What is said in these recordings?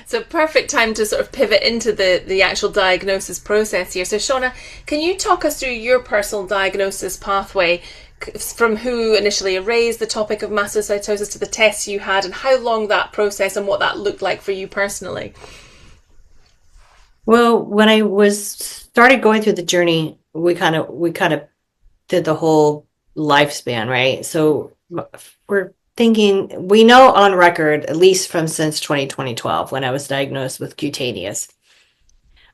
So perfect time to sort of pivot into the actual diagnosis process here. So Shauna, can you talk us through your personal diagnosis pathway from who initially raised the topic of mastocytosis to the tests you had and how long that process and what that looked like for you personally? Well, when I started going through the journey, we kind of did the whole lifespan, right? So we're thinking we know on record, at least from since 2012, when I was diagnosed with cutaneous.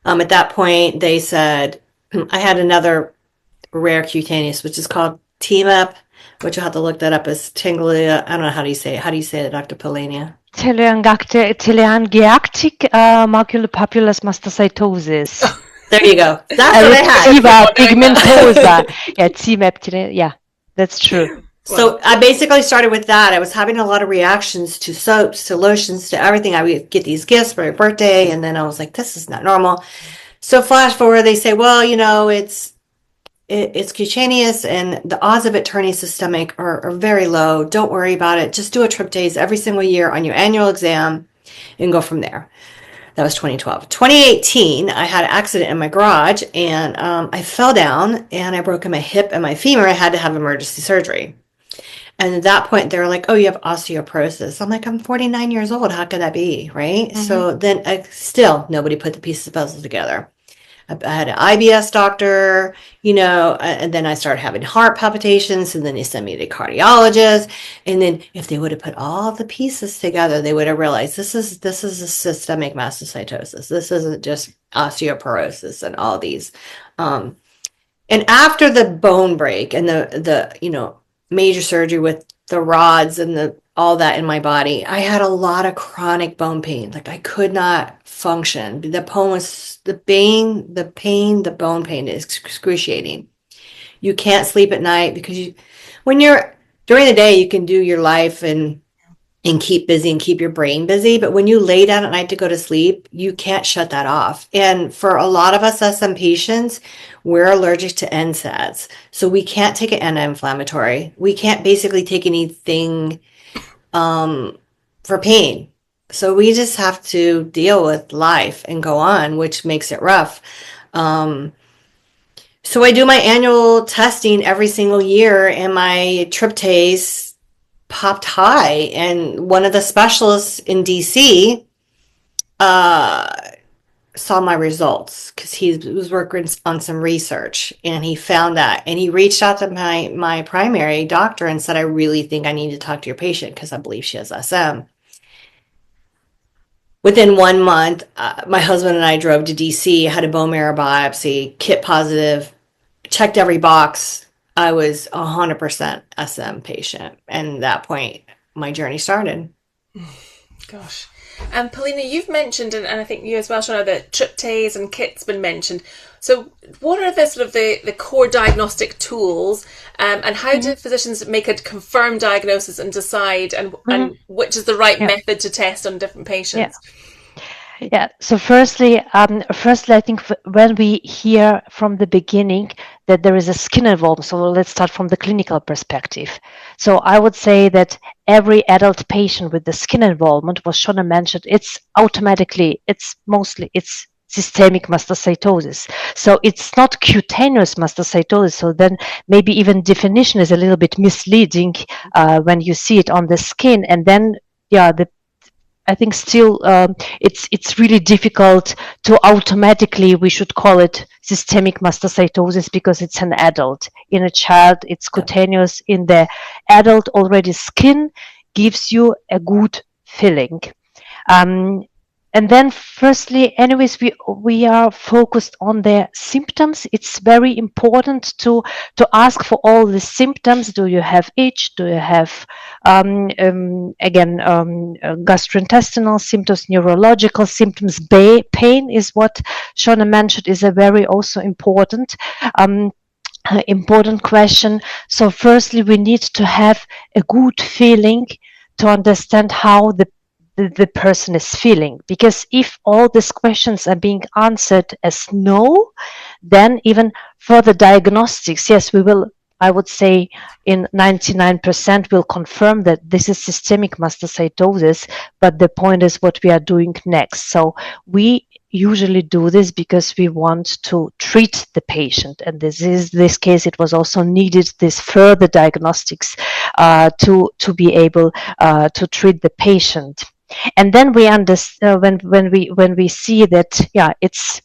At that point, they said I had another rare cutaneous, which is called TMAP, which you'll have to look that up as tinglia. I don't know how do you say it. How do you say it, Dr. Polina? Telangiectatic maculopapular mastocytosis. There you go. That's what I had. Erythema pigmentosa. Yeah, TMAP. Yeah, that's true. So I basically started with that. I was having a lot of reactions to soaps, to lotions, to everything. I would get these gifts for my birthday, and then I was like, this is not normal. So flash forward, they say, well, it's cutaneous, and the odds of it turning systemic are very low. Don't worry about it. Just do a tryptase every single year on your annual exam and go from there. That was 2012. 2018, I had an accident in my garage, and I fell down, and I broke my hip and my femur. I had to have emergency surgery. And at that point, they were like, oh, you have osteoporosis. I'm like, I'm 49 years old. How could that be? Right? Mm-hmm. So then still, nobody put the pieces of the puzzle together. I had an IBS doctor, and then I started having heart palpitations, and then they sent me to a cardiologist. And then if they would have put all the pieces together, they would have realized this is a systemic mastocytosis. This isn't just osteoporosis and all these. And after the bone break and the major surgery with the rods and all that in my body, I had a lot of chronic bone pain. Like I could not function. The bone pain is excruciating. You can't sleep at night because when you're during the day, you can do your life and keep busy and keep your brain busy. But when you lay down at night to go to sleep, you can't shut that off. And for a lot of us SM patients, we're allergic to NSAIDs. So we can't take an anti-inflammatory. We can't basically take anything for pain. So we just have to deal with life and go on, which makes it rough. So I do my annual testing every single year, and my tryptase popped high. And one of the specialists in DC saw my results because he was working on some research, and he found that, and he reached out to my primary doctor and said, I really think I need to talk to your patient because I believe she has SM. Within 1 month, my husband and I drove to DC, had a bone marrow biopsy, kit positive, checked every box. I was 100% SM patient. And at that point, my journey started. Gosh. And Polina, you've mentioned, and I think you as well, Shauna, that tryptase and kit's been mentioned. So what are the sort of the core diagnostic tools, and how do physicians make a confirmed diagnosis and decide and which is the right method to test on different patients? Yeah. So firstly, I think when we hear from the beginning that there is a skin involved, so let's start from the clinical perspective. So I would say that every adult patient with the skin involvement, was Shauna mentioned, it's mostly systemic mastocytosis. So it's not cutaneous mastocytosis. So then maybe even definition is a little bit misleading when you see it on the skin. And then, I think still it's really difficult to automatically, we should call it systemic mastocytosis because it's an adult. In a child, it's cutaneous. In the adult, already skin gives you a good feeling. And then firstly, anyways, we are focused on the symptoms. It's very important to ask for all the symptoms. Do you have itch? Do you have, gastrointestinal symptoms, neurological symptoms? Pain is what Shauna mentioned, is a very also important question. So firstly, we need to have a good feeling to understand how the person is feeling, because if all these questions are being answered as no, then even for the diagnostics, yes, we will I would say in 99% will confirm that this is systemic mastocytosis, but the point is what we are doing next. So we usually do this because we want to treat the patient, and this case it was also needed this further diagnostics to be able to treat the patient. And then we understand when we see that it's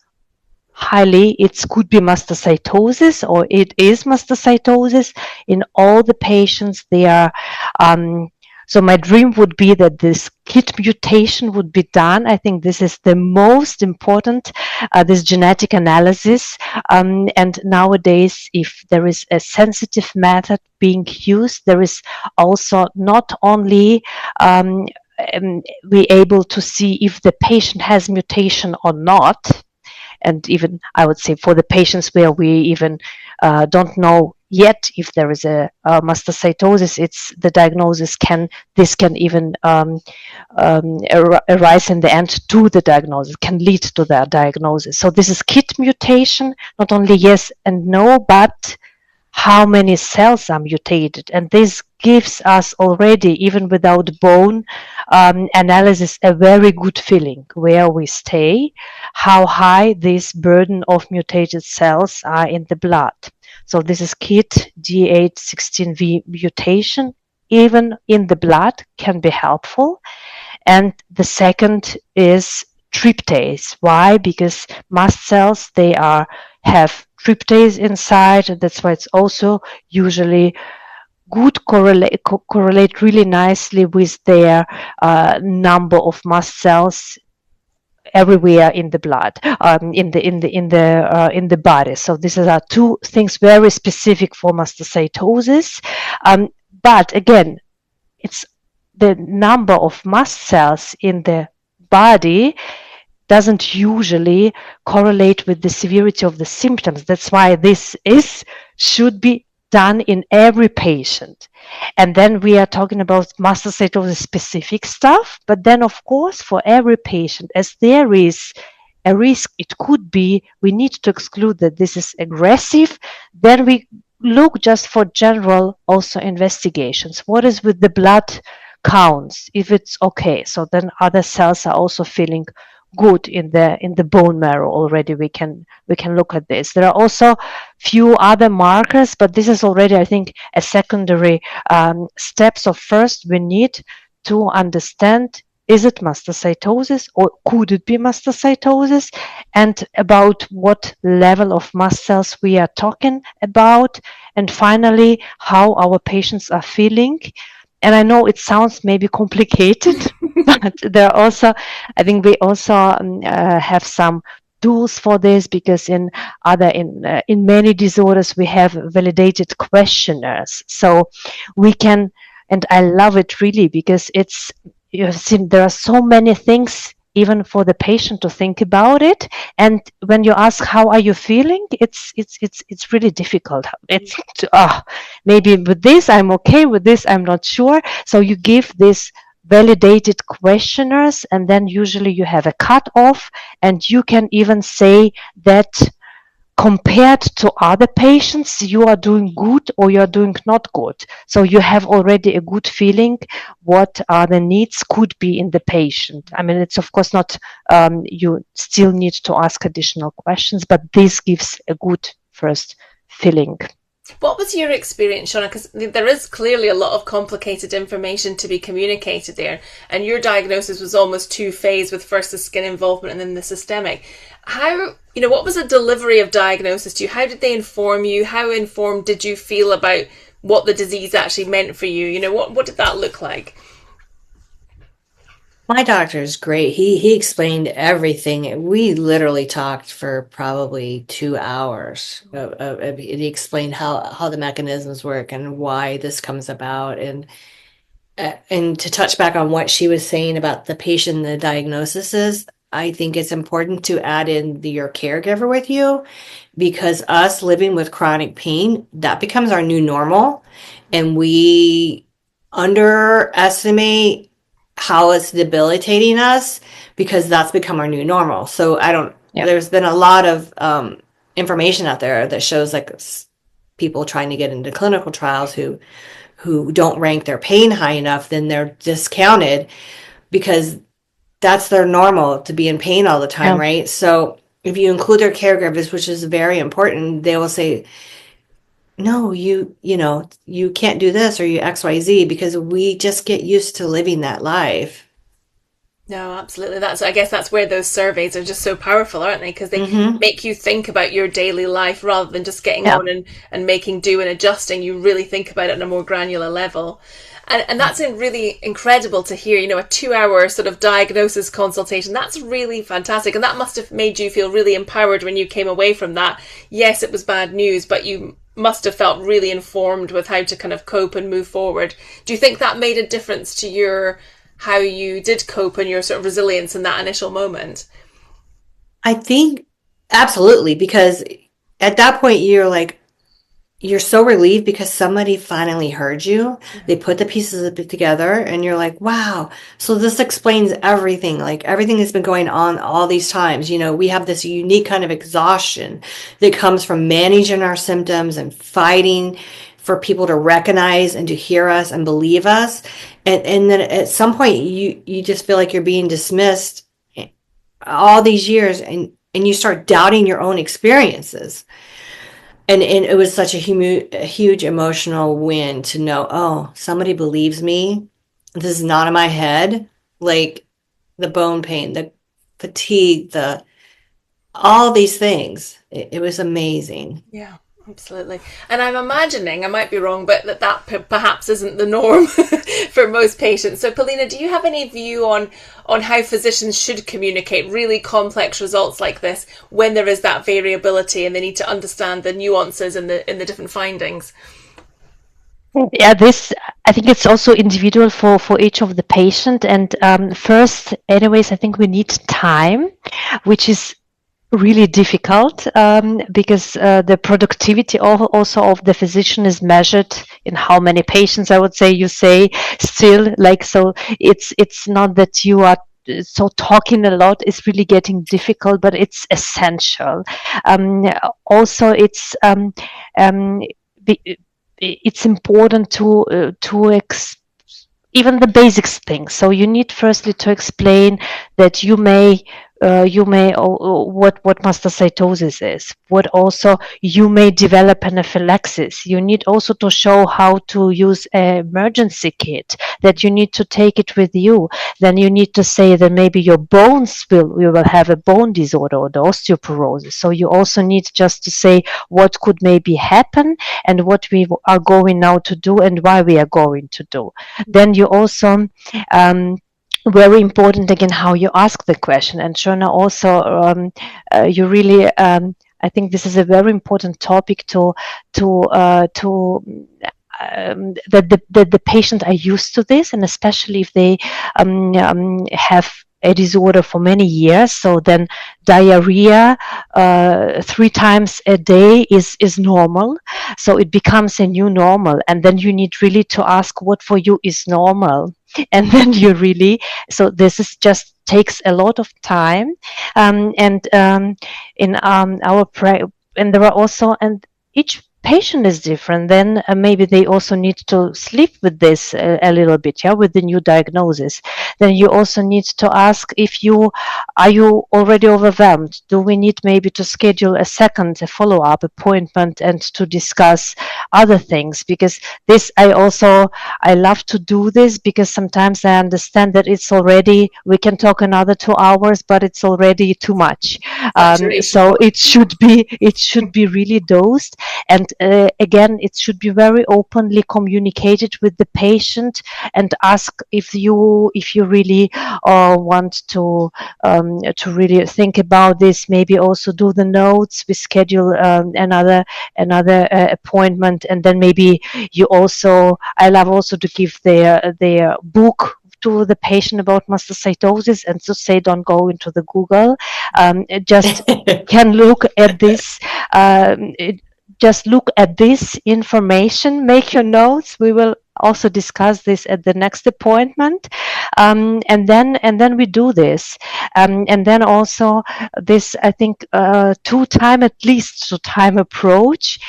highly, it could be mastocytosis or it is mastocytosis in all the patients. They are so my dream would be that this KIT mutation would be done. I think this is the most important, this genetic analysis. And nowadays, if there is a sensitive method being used, there is also not only we able to see if the patient has mutation or not. And even I would say for the patients where we even don't know yet if there is a mastocytosis, it's the diagnosis can even arise in the end to the diagnosis, can lead to the diagnosis. So this is KIT mutation, not only yes and no, but how many cells are mutated. And this gives us already, even without bone analysis, a very good feeling where we stay, how high this burden of mutated cells are in the blood. So this is KIT D816V mutation, even in the blood, can be helpful. And the second is tryptase. Why? Because mast cells, they have tryptase inside, and that's why it's also usually good correlate really nicely with their number of mast cells everywhere in the blood, in the body. So these are two things very specific for mastocytosis. But again, it's the number of mast cells in the body doesn't usually correlate with the severity of the symptoms. That's why this should be done in every patient. And then we are talking about mastocytosis specific stuff, but then of course for every patient, as there is a risk, it could be, we need to exclude that this is aggressive, then we look just for general also investigations. What is with the blood counts, if it's okay? So then other cells are also feeling good in the bone marrow already. We can look at this. There are also few other markers, but this is already, I think, a secondary step. So first we need to understand, is it mastocytosis or could it be mastocytosis, and about what level of mast cells we are talking about, and finally how our patients are feeling. And I know it sounds maybe complicated, but there are also, I think we also have some tools for this, because in many disorders we have validated questionnaires. So we can, and I love it really, because it's, you've seen, there are so many things even for the patient to think about it. And when you ask how are you feeling, it's really difficult. It's maybe with this I'm okay, with this I'm not sure. So you give this validated questionnaires, and then usually you have a cutoff, and you can even say that compared to other patients, you are doing good or you are doing not good. So you have already a good feeling what are the needs could be in the patient. I mean, it's of course not, you still need to ask additional questions, but this gives a good first feeling. What was your experience, Shauna? Because there is clearly a lot of complicated information to be communicated there, and your diagnosis was almost two-phase, with first the skin involvement and then the systemic. How, what was the delivery of diagnosis to you? How did they inform you? How informed did you feel about what the disease actually meant for you? What did that look like? My doctor is great. He explained everything. We literally talked for probably 2 hours. He explained how the mechanisms work and why this comes about. And to touch back on what she was saying about the patient and the diagnosis, I think it's important to add in your caregiver with you, because us living with chronic pain, that becomes our new normal. And we underestimate how it's debilitating us, because that's become our new normal. So there's been a lot of information out there that shows like people trying to get into clinical trials who don't rank their pain high enough, then they're discounted because that's their normal, to be in pain all the time, Yeah. right? So if you include their caregivers, which is very important, they will say, no, you can't do this or you XYZ, because we just get used to living that life. No, absolutely. I guess that's where those surveys are just so powerful, aren't they? Because they Mm-hmm. make you think about your daily life rather than just getting Yeah. on and making do and adjusting. You really think about it on a more granular level. And that's really incredible to hear, a 2 hour sort of diagnosis consultation. That's really fantastic. And that must have made you feel really empowered when you came away from that. Yes, it was bad news, but you must have felt really informed with how to kind of cope and move forward. Do you think that made a difference to how you did cope and your sort of resilience in that initial moment? I think absolutely, because at that point you're so relieved because somebody finally heard you. They put the pieces of it together and you're like, wow. So this explains everything. Like everything that's been going on all these times. We have this unique kind of exhaustion that comes from managing our symptoms and fighting for people to recognize and to hear us and believe us. And then at some point you just feel like you're being dismissed all these years, and you start doubting your own experiences. And it was such a huge emotional win to know, oh, somebody believes me. This is not in my head. Like the bone pain, the fatigue, the all these things. It was amazing. Yeah, absolutely. And I'm imagining, I might be wrong, but that perhaps isn't the norm for most patients. So, Polina, do you have any view on how physicians should communicate really complex results like this when there is that variability and they need to understand the nuances in the different findings? Yeah, this I think it's also individual for each of the patient. And first, anyways, I think we need time, which is really difficult because the productivity also of the physician is measured in how many patients, I would say, you say still, like, so it's not that you are so talking a lot is really getting difficult, but it's essential. Also, um, it's important to even the basics things. So you need firstly to explain that what mastocytosis is, what also you may develop anaphylaxis. You need also to show how to use an emergency kit, that you need to take it with you. Then you need to say that maybe your bones you will have a bone disorder or the osteoporosis. So you also need just to say what could maybe happen and what we are going now to do and why we are going to do. Then you also very important again how you ask the question. And Shona, also you really I think this is a very important topic that the patient are used to this, and especially if they have a disorder for many years. So then diarrhea 3 times a day is normal. So it becomes a new normal. And then you need really to ask what for you is normal. And then you really, so this is just takes a lot of time. And in and there are also, and each patient is different, then maybe they also need to sleep with this a little bit, yeah, with the new diagnosis. Then you also need to ask if are you already overwhelmed? Do we need maybe to schedule a follow-up appointment and to discuss other things? Because this I love to do this, because sometimes I understand that it's already, we can talk another 2 hours, but it's already too much. So it should be really dosed. And again, it should be very openly communicated with the patient, and ask if you really want to really think about this. Maybe also do the notes. We schedule another appointment, and then maybe you also. I love also to give their book to the patient about mastocytosis, and to say, don't go into the Google. Just can look at this. Just look at this information, make your notes. We will also discuss this at the next appointment, and then we do this, and then also this, I think, two-time at least two-time approach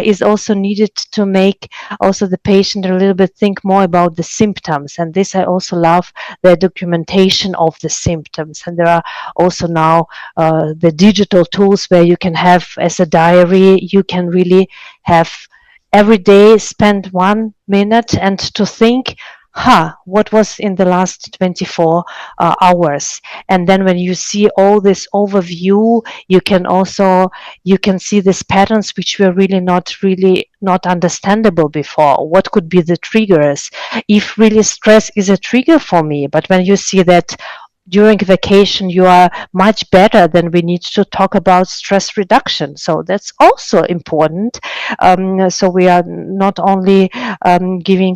is also needed to make also the patient a little bit think more about the symptoms. And this, I also love the documentation of the symptoms. And there are also now the digital tools where you can have as a diary, you can really have every day spend 1 minute and to think, what was in the last 24 hours. And then when you see all this overview, you can see these patterns which were really not understandable before. What could be the triggers? If really stress is a trigger for me, but when you see that during vacation you are much better, then we need to talk about stress reduction. So that's also important. So we are not only giving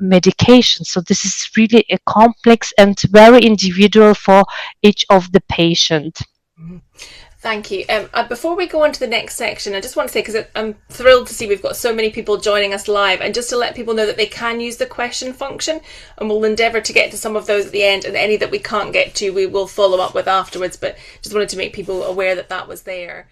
medication. So this is really a complex and very individual for each of the patient. Thank you. Before we go on to the next section, I just want to say, because I'm thrilled to see we've got so many people joining us live, and just to let people know that they can use the question function, and we'll endeavour to get to some of those at the end, and any that we can't get to we will follow up with afterwards, but just wanted to make people aware that that was there.